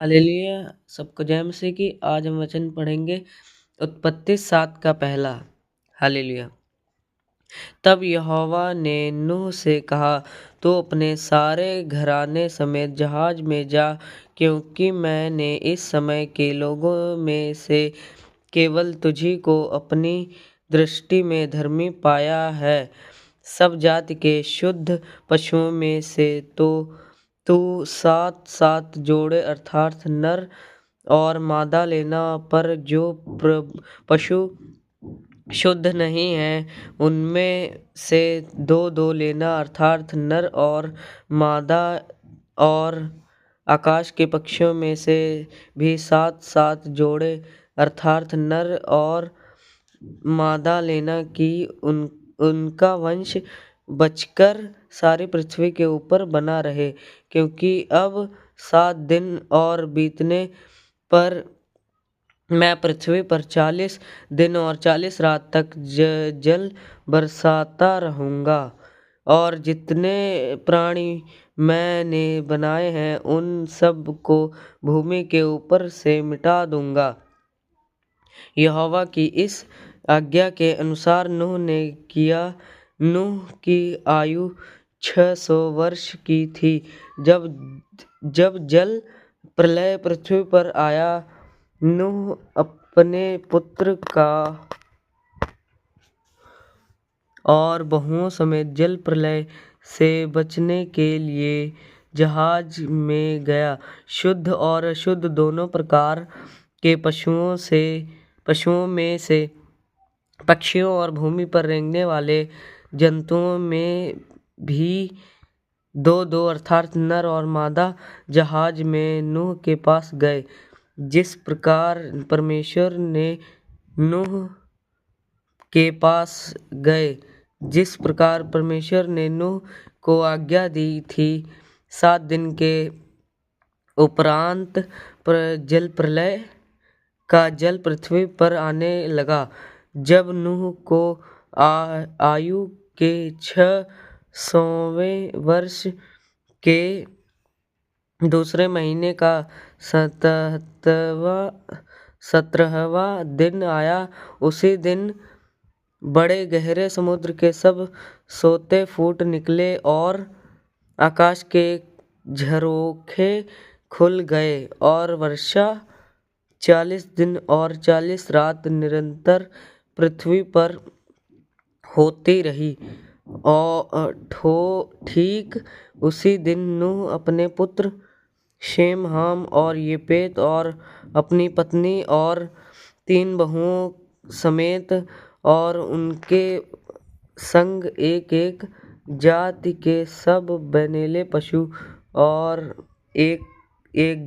Hallelujah. सबको जय मसीह की। आज हम वचन पढ़ेंगे उत्पत्ति 7 का पहला। हालेलुया। तब यहोवा ने नूह से कहा, तू अपने सारे घराने समेत जहाज में जा, क्योंकि मैंने इस समय के लोगों में से केवल तुझी को अपनी दृष्टि में धर्मी पाया है। सब जाति के शुद्ध पशुओं में से तो तू 7 जोड़े अर्थात नर और मादा लेना, पर जो पशु शुद्ध नहीं है उनमें से 2 लेना अर्थात नर और मादा। और आकाश के पक्षियों में से भी 7 जोड़े अर्थात नर और मादा लेना, कि उनका वंश बचकर सारी पृथ्वी के ऊपर बना रहे, क्योंकि अब 7 दिन और बीतने पर मैं पृथ्वी पर 40 दिन और 40 रात तक जल बरसाता रहूँगा। और जितने प्राणी मैंने बनाए हैं उन सब को भूमि के ऊपर से मिटा दूँगा। यहोवा की इस आज्ञा के अनुसार नूह ने किया। नूह की आयु 600 वर्ष की थी जब जल प्रलय पृथ्वी पर आया। नूह अपने पुत्र का और बहुओं समेत जल प्रलय से बचने के लिए जहाज में गया। शुद्ध और अशुद्ध दोनों प्रकार के पशुओं में से पक्षियों और भूमि पर रेंगने वाले जंतुओं में भी 2 अर्थात नर और मादा जहाज में नूह के पास गए। जिस प्रकार परमेश्वर ने नूह को आज्ञा दी थी। 7 दिन के उपरांत जल प्रलय का जल पृथ्वी पर आने लगा। जब नूह को आयु के 600वें वर्ष के दूसरे महीने का 17वां दिन आया, उसी दिन बड़े गहरे समुद्र के सब सोते फूट निकले और आकाश के झरोखे खुल गए, और वर्षा 40 दिन और 40 रात निरंतर पृथ्वी पर होती रही। और ठीक उसी दिन नूह अपने पुत्र शेम, हाम और येपेत और अपनी पत्नी और 3 बहुओं समेत और उनके संग एक जाति के सब बनेले पशु और एक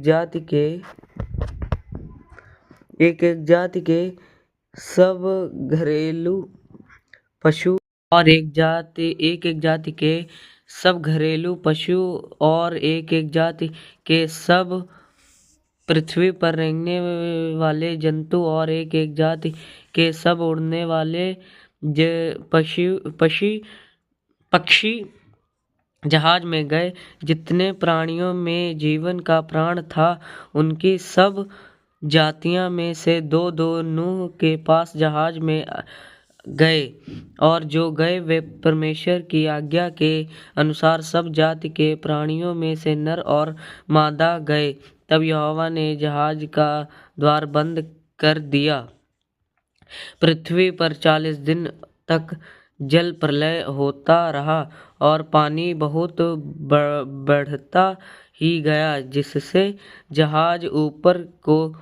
जाति के सब घरेलू पशु और एक जाति के सब घरेलू पशु और एक जाति के सब पृथ्वी पर रेंगने वाले जंतु और एक जाति के सब उड़ने वाले पक्षी जहाज में गए। जितने प्राणियों में जीवन का प्राण था उनकी सब जातियां में से 2 नूह के पास जहाज में गए, और जो गए वे परमेश्वर की आज्ञा के अनुसार सब जाति के प्राणियों में से नर और मादा गए। तब यहोवा ने जहाज का द्वार बंद कर दिया। पृथ्वी पर 40 दिन तक जल प्रलय होता रहा और पानी बहुत बढ़ता ही गया, जिससे जहाज ऊपर को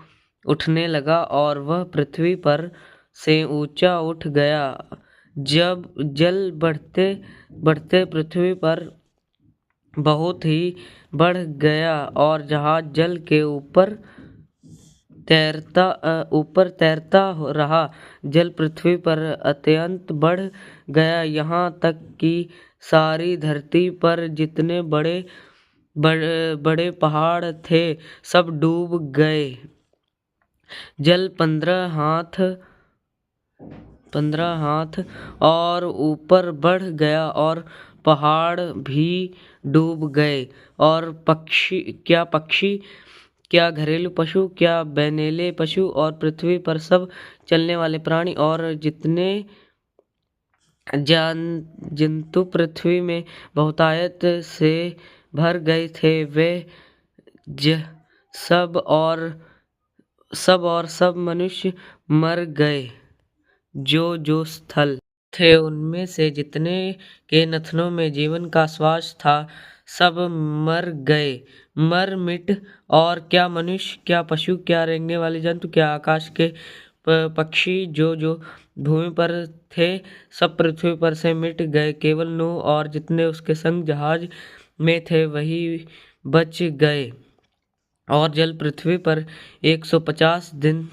उठने लगा और वह पृथ्वी पर से ऊंचा उठ गया। जब जल बढ़ते बढ़ते पृथ्वी पर बहुत ही बढ़ गया और जहाज जल के ऊपर तैरता रहा। जल पृथ्वी पर अत्यंत बढ़ गया, यहाँ तक कि सारी धरती पर जितने बड़े बड़े पहाड़ थे सब डूब गए। जल 15 हाथ और ऊपर बढ़ गया और पहाड़ भी डूब गए। और पक्षी क्या घरेलू पशु, क्या बैनेले पशु और पृथ्वी पर सब चलने वाले प्राणी और जितने जंतु पृथ्वी में बहुतायत से भर गए थे, वे ज सब और सब मनुष्य मर गए। जो स्थल थे उनमें से जितने के नथनों में जीवन का श्वास था, सब मर गए, मर मिट। और क्या मनुष्य, क्या पशु, क्या रेंगने वाले जंतु, क्या आकाश के पक्षी जो भूमि पर थे, सब पृथ्वी पर से मिट गए। केवल नूह और जितने उसके संग जहाज में थे वही बच गए। और जल पृथ्वी पर 150 दिन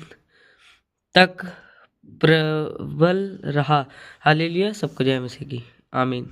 तक प्रबल रहा। हालेलुया। सबको जय मसीह की। आमीन।